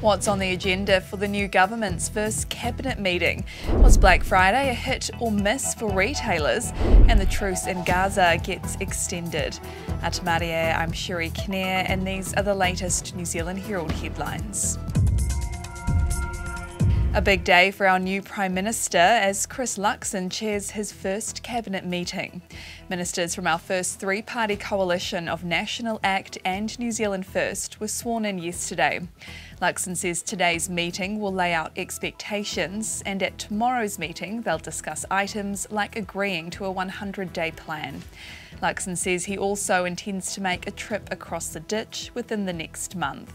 What's on the agenda for the new government's first cabinet meeting? Was Black Friday a hit or miss for retailers? And the truce in Gaza gets extended. Atamaria, I'm Sherry Kinnear, and these are the latest New Zealand Herald headlines. A big day for our new Prime Minister as Chris Luxon chairs his first cabinet meeting. Ministers from our first three-party coalition of National Act and New Zealand First were sworn in yesterday. Luxon says today's meeting will lay out expectations, and at tomorrow's meeting they'll discuss items like agreeing to a 100-day plan. Luxon says he also intends to make a trip across the ditch within the next month.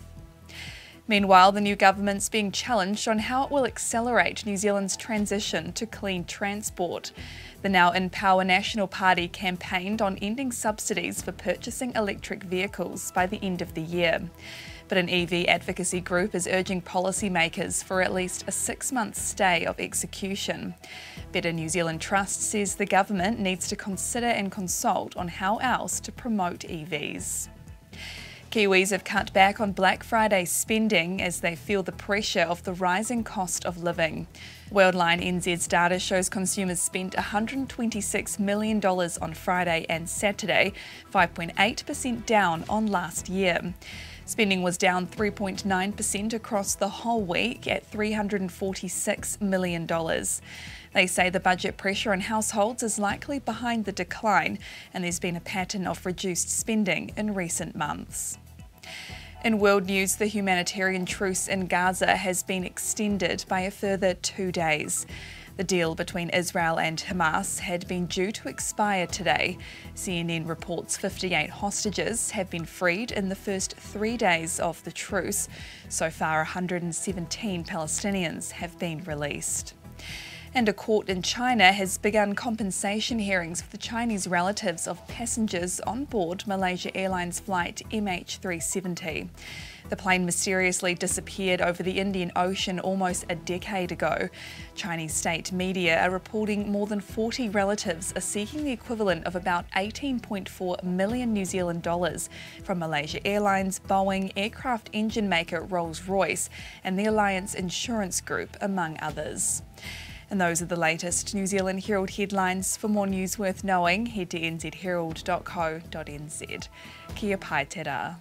Meanwhile, the new government's being challenged on how it will accelerate New Zealand's transition to clean transport. The now in power National Party campaigned on ending subsidies for purchasing electric vehicles by the end of the year. But an EV advocacy group is urging policymakers for at least a 6-month stay of execution. Better New Zealand Trust says the government needs to consider and consult on how else to promote EVs. Kiwis have cut back on Black Friday spending as they feel the pressure of the rising cost of living. Worldline NZ's data shows consumers spent $126 million on Friday and Saturday, 5.8% down on last year. Spending was down 3.9% across the whole week at $346 million. They say the budget pressure on households is likely behind the decline, and there's been a pattern of reduced spending in recent months. In world news, the humanitarian truce in Gaza has been extended by a further 2 days. The deal between Israel and Hamas had been due to expire today. CNN reports 58 hostages have been freed in the first 3 days of the truce. So far, 117 Palestinians have been released. And a court in China has begun compensation hearings for the Chinese relatives of passengers on board Malaysia Airlines flight MH370. The plane mysteriously disappeared over the Indian Ocean almost a decade ago. Chinese state media are reporting more than 40 relatives are seeking the equivalent of about 18.4 million New Zealand dollars from Malaysia Airlines, Boeing, aircraft engine maker Rolls-Royce, and the Alliance Insurance Group, among others. And those are the latest New Zealand Herald headlines. For more news worth knowing, head to nzherald.co.nz. Kia pai te rā.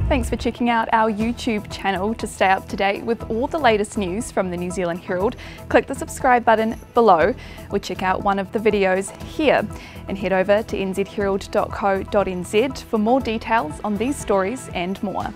Thanks for checking out our YouTube channel. To stay up to date with all the latest news from the New Zealand Herald, click the subscribe button below or check out one of the videos here, and head over to nzherald.co.nz for more details on these stories and more.